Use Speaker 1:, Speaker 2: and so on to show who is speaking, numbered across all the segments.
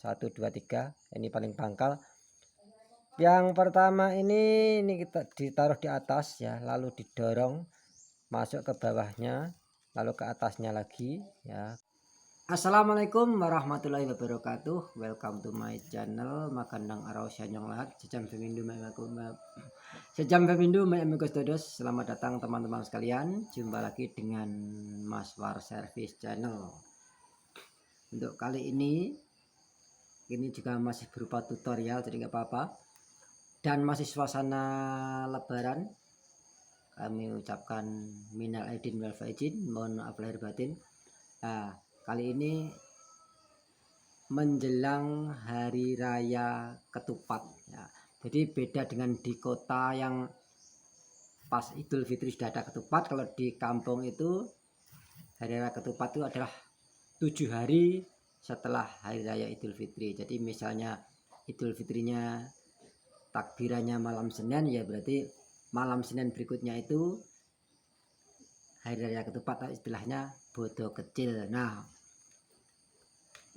Speaker 1: 1 2 3, ini paling pangkal. Yang pertama ini kita ditaruh di atas ya, lalu didorong masuk ke bawahnya, lalu ke atasnya lagi ya. Assalamualaikum warahmatullahi wabarakatuh. Welcome to my channel Makandang Arau Syanyong Lahat. Sejam pemindu Amikus Todos. Selamat datang teman-teman sekalian. Jumpa lagi dengan Mas War Service Channel. Untuk kali ini juga masih berupa tutorial, jadi nggak apa-apa. Dan masih suasana Lebaran. Kami ucapkan minal aidin wal faizin, mohon maaf lahir batin. Nah, kali ini menjelang hari raya ketupat ya. Jadi beda dengan di kota yang pas Idul Fitri sudah ada ketupat. Kalau di kampung itu hari raya ketupat itu adalah 7 hari setelah hari raya Idul Fitri. Jadi misalnya Idul Fitrinya takbirannya malam Senin, ya berarti malam Senin berikutnya itu hari raya ketupat, istilahnya bodo kecil. Nah,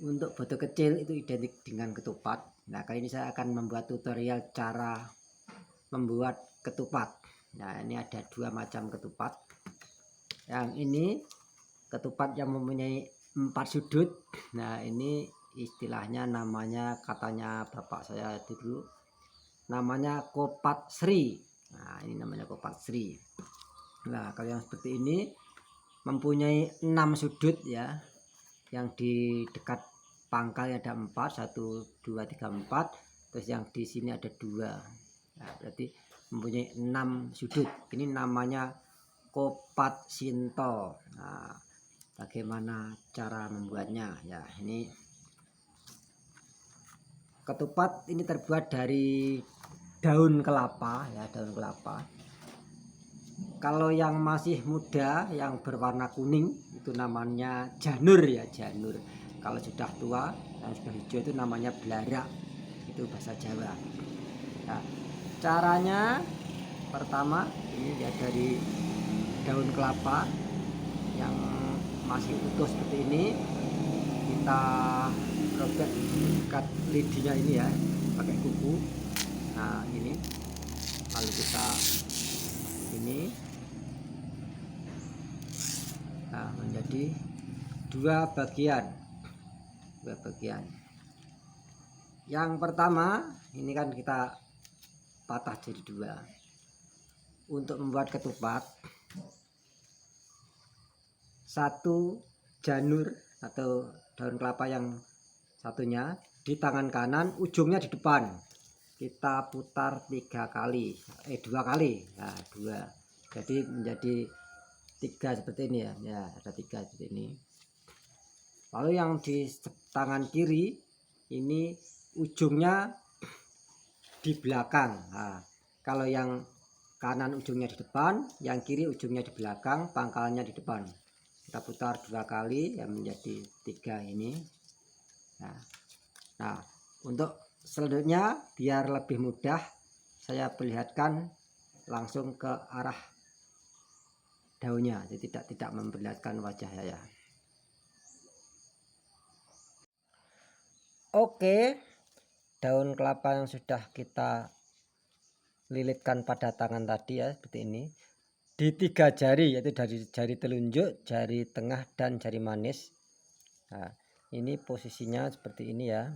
Speaker 1: untuk bodo kecil itu identik dengan ketupat. Nah, kali ini saya akan membuat tutorial cara membuat ketupat. Nah, ini ada 2 macam ketupat. Yang ini ketupat yang mempunyai 4 sudut. Nah, ini istilahnya namanya, katanya bapak saya dulu, namanya kopat sri. Nah, ini namanya kopat sri. Nah, kalau yang seperti ini mempunyai 6 sudut ya. Yang di dekat pangkalnya ada 4, 1 2 3 4. Terus yang di sini ada 2. Nah, berarti mempunyai 6 sudut. Ini namanya kopat sinto. Nah, bagaimana cara membuatnya ya? Ini ketupat ini terbuat dari daun kelapa ya, daun kelapa. Kalau yang masih muda yang berwarna kuning itu namanya janur ya, janur. Kalau sudah tua yang sudah hijau itu namanya belarak, itu bahasa Jawa. Nah, caranya pertama ini ya, dari daun kelapa yang masih utuh seperti ini kita robek dekat lidinya ini ya, pakai kuku. Nah, ini lalu kita ini menjadi 2 bagian. Yang pertama ini kan kita patah jadi 2. Untuk membuat ketupat, 1 janur atau daun kelapa yang satunya di tangan kanan, ujungnya di depan. Kita putar 3 kali, 2 kali. Nah, 2. Jadi menjadi 3 seperti ini ya. Ya, ada 3 seperti ini. Lalu yang di tangan kiri ini ujungnya di belakang. Nah, kalau yang kanan ujungnya di depan, yang kiri ujungnya di belakang, pangkalnya di depan. Kita putar 2 kali yang menjadi 3 ini. Nah, untuk selanjutnya biar lebih mudah saya perlihatkan langsung ke arah daunnya, jadi tidak memperlihatkan wajah saya. Oke, daun kelapa yang sudah kita lilitkan pada tangan tadi ya, seperti ini. Di 3 jari, yaitu dari jari telunjuk, jari tengah, dan jari manis. Nah, ini posisinya seperti ini ya.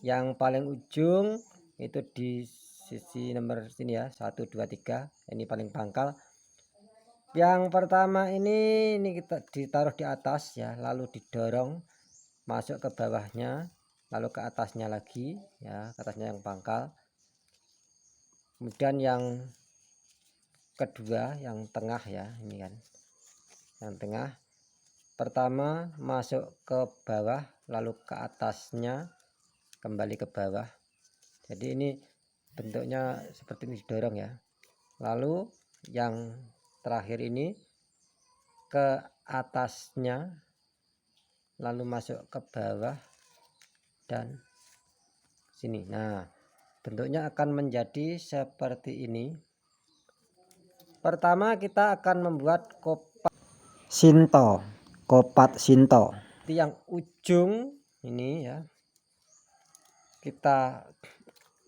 Speaker 1: Yang paling ujung itu di sisi nomor sini ya, 1 2 3, ini paling pangkal. Yang pertama ini kita ditaruh di atas ya, lalu didorong masuk ke bawahnya, lalu ke atasnya lagi ya, ke atasnya yang pangkal. Kemudian yang kedua, yang tengah ya, ini kan yang tengah. Pertama masuk ke bawah, lalu ke atasnya, kembali ke bawah. Jadi ini bentuknya seperti ini, didorong ya. Lalu yang terakhir ini ke atasnya, lalu masuk ke bawah dan sini. Nah, bentuknya akan menjadi seperti ini. Pertama kita akan membuat kopat sinto. Yang ujung ini ya, kita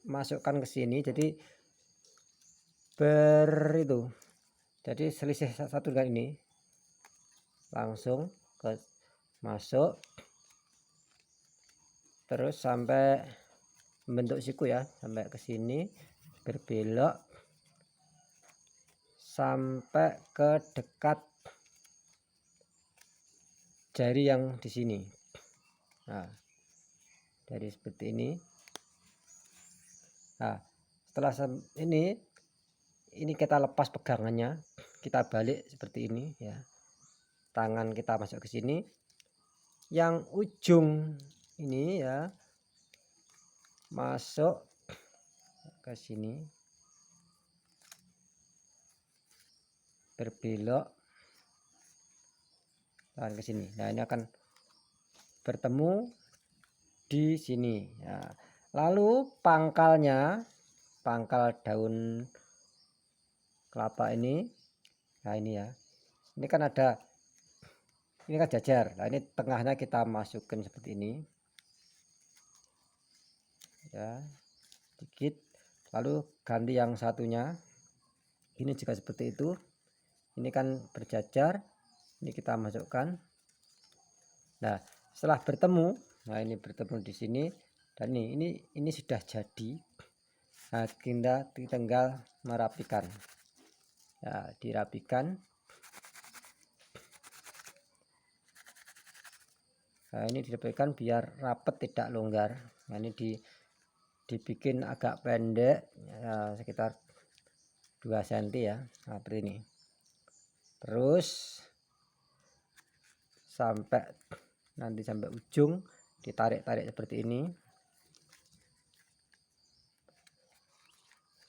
Speaker 1: masukkan ke sini, jadi jadi selisih satu dengan ini langsung ke masuk terus sampai membentuk siku ya, sampai ke sini berbelok sampai ke dekat jari yang di sini. Nah, dari seperti ini. Nah, setelah ini kita lepas pegangannya, kita balik seperti ini ya. Tangan kita masuk ke sini, yang ujung ini ya masuk ke sini, berbelok dan ke sini. Nah, ini akan bertemu di sini ya. Lalu pangkal daun kelapa ini, nah ini ya, ini kan ada, ini kan jajar. Nah, ini tengahnya kita masukkan seperti ini ya, sedikit. Lalu ganti yang satunya, ini juga seperti itu. Ini kan berjajar, ini kita masukkan. Nah, setelah bertemu, nah ini bertemu di sini, dan ini sudah jadi. Nah, kita tinggal merapikan ya, dirapikan. Nah, ini dirapikan biar rapat, tidak longgar. Nah, ini dibikin agak pendek ya, sekitar 2 cm ya, nah, seperti ini. Terus nanti sampai ujung ditarik-tarik seperti ini,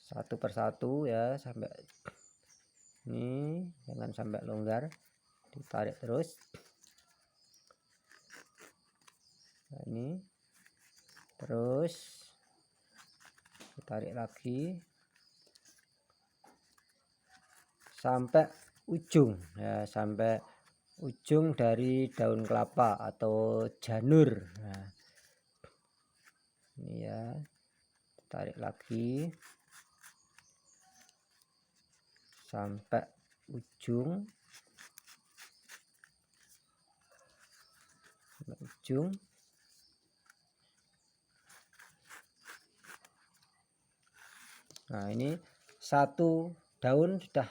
Speaker 1: satu persatu ya, sampai ini, jangan sampai longgar, ditarik terus. Nah, ini terus ditarik lagi sampai ujung ya, sampai ujung dari daun kelapa atau janur. Nah, ini ya, tarik lagi sampai ujung, Nah, ini satu daun sudah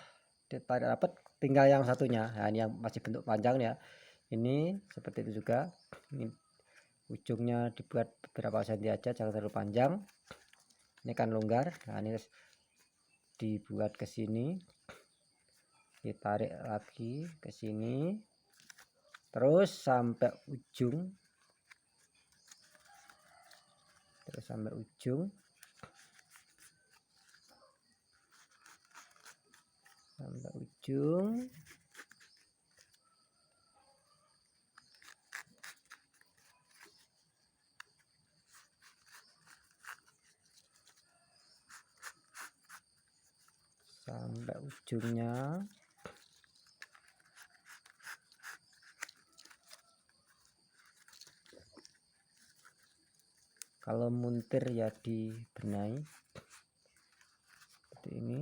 Speaker 1: ditarik rapat, tinggal yang satunya. Nah, ini yang masih bentuk panjang ya, ini seperti itu juga. Ini ujungnya dibuat beberapa senti aja, jangan terlalu panjang, ini kan longgar. Nah, ini dibuat ke sini, ditarik lagi ke sini terus sampai ujung, sampai ujung. Sampai ujungnya. Kalau muntir ya dibenai seperti ini.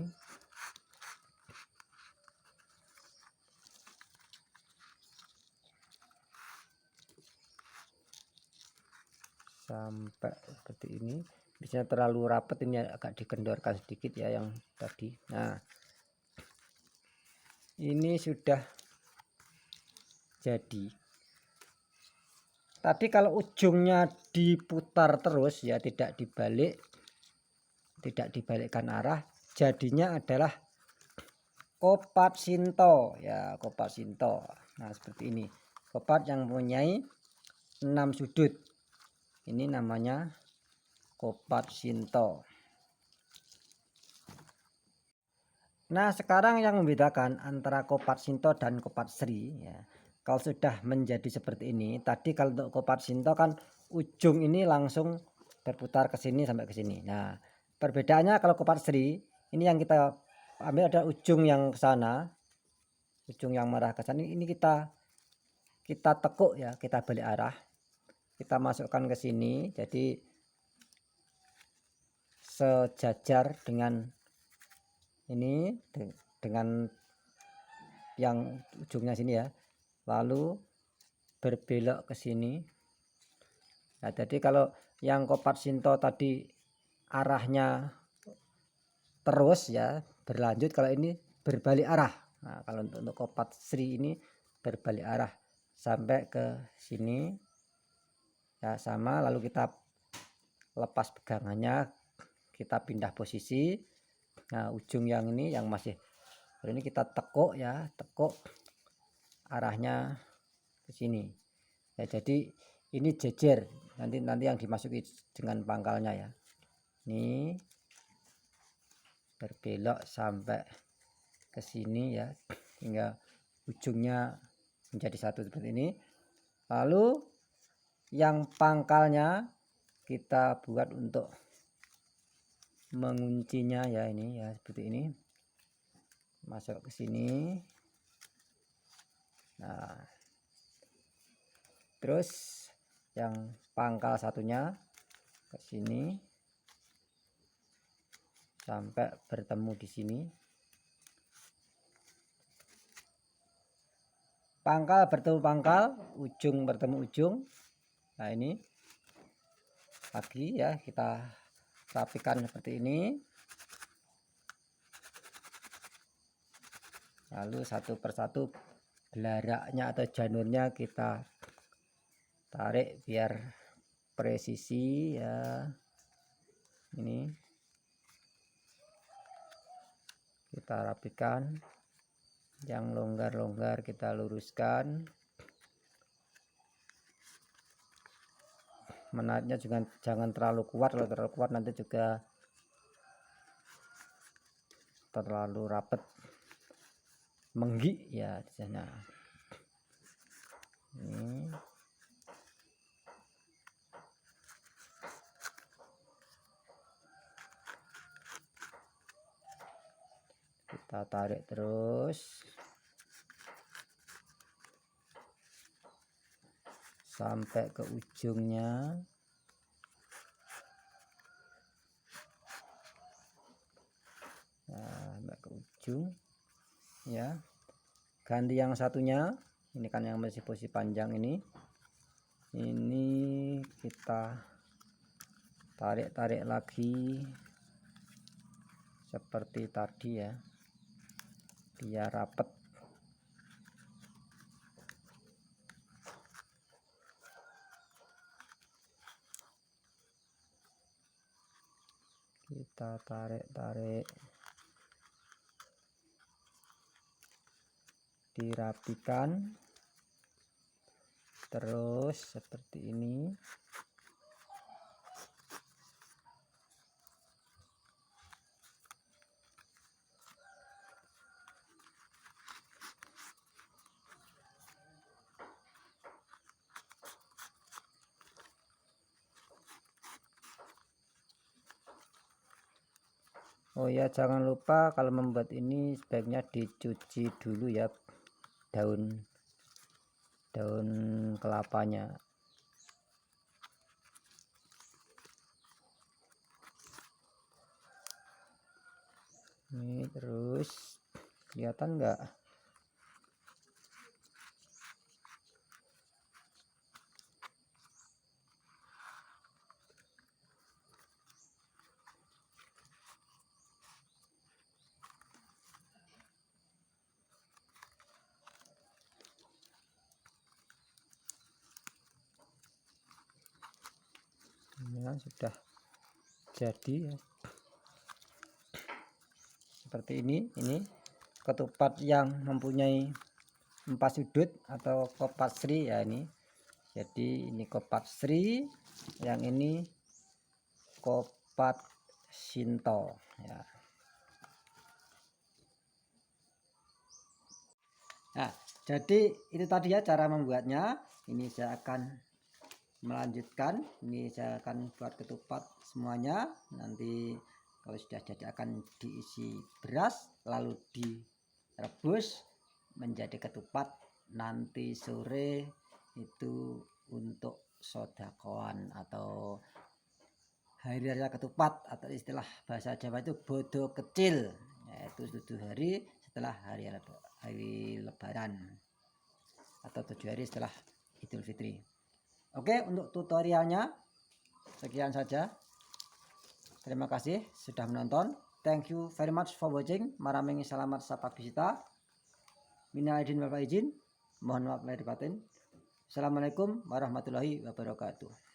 Speaker 1: Sampai seperti ini. Biasanya terlalu rapat, ini agak dikendorkan sedikit ya yang tadi. Nah, ini sudah jadi. Tadi kalau ujungnya diputar terus ya, tidak dibalikkan arah, jadinya adalah kopat Shinto ya, kopat Shinto. Nah, seperti ini, kopat yang mempunyai 6 sudut, ini namanya kopat Shinto. Nah, sekarang yang membedakan antara kopat Shinto dan kopat Sri ya, kalau sudah menjadi seperti ini, tadi kalau untuk kopat Shinto kan ujung ini langsung berputar ke sini sampai ke sini. Nah, perbedaannya kalau kopat Sri ini yang kita ambil ada ujung yang ke sana, ujung yang merah ke sana, ini kita tekuk ya, kita balik arah, kita masukkan ke sini. Jadi sejajar dengan ini, dengan yang ujungnya sini ya, lalu berbelok ke sini. Nah, jadi kalau yang kopat Shinto tadi arahnya terus ya berlanjut, kalau ini berbalik arah. Nah, kalau untuk kopat Sri ini berbalik arah sampai ke sini ya, sama. Lalu kita lepas pegangannya, kita pindah posisi. Nah, ujung yang ini yang masih ini kita tekuk ya, tekuk arahnya ke sini ya. Jadi ini jejer, nanti yang dimasuki dengan pangkalnya ya. Ini berbelok sampai ke sini ya, hingga ujungnya menjadi satu seperti ini. Lalu yang pangkalnya kita buat untuk menguncinya ya, ini ya seperti ini, masuk ke sini. Nah, terus yang pangkal satunya ke sini sampai bertemu di sini. Pangkal bertemu pangkal, ujung bertemu ujung. Nah, ini lagi ya, kita rapikan seperti ini. Lalu satu persatu belaraknya atau janurnya kita tarik biar presisi ya. Ini kita rapikan, yang longgar-longgar kita luruskan. Menariknya juga jangan terlalu kuat, kalau terlalu kuat nanti juga terlalu rapet, menggik ya di sana. Ini kita tarik terus sampai ke ujungnya. Nah, sampai ke ujung ya. Ganti yang satunya, ini kan yang masih posisi panjang ini kita tarik lagi seperti tadi ya, biar rapet. Kita tarik, dirapikan terus seperti ini. Oh ya, jangan lupa kalau membuat ini sebaiknya dicuci dulu ya daun kelapanya. Ini terus kelihatan enggak? Ini kan sudah jadi ya. Seperti ini ketupat yang mempunyai 4 sudut atau kopat Sri ya ini. Jadi ini kopat Sri, yang ini kopat Shinto ya. Nah, jadi itu tadi ya cara membuatnya. Ini saya akan melanjutkan, ini saya akan buat ketupat semuanya. Nanti kalau sudah jadi akan diisi beras, lalu direbus menjadi ketupat. Nanti sore itu untuk sodakoan atau hari raya ketupat atau istilah bahasa Jawa itu bodo kecil, yaitu 7 hari setelah hari lebaran atau 7 hari setelah Idul Fitri. Oke, untuk tutorialnya sekian saja. Terima kasih sudah menonton. Thank you very much for watching. Maraming salamat sa pagbisita. Minal aidin wal faizin. Mohon maaf lahir batin. Assalamualaikum warahmatullahi wabarakatuh.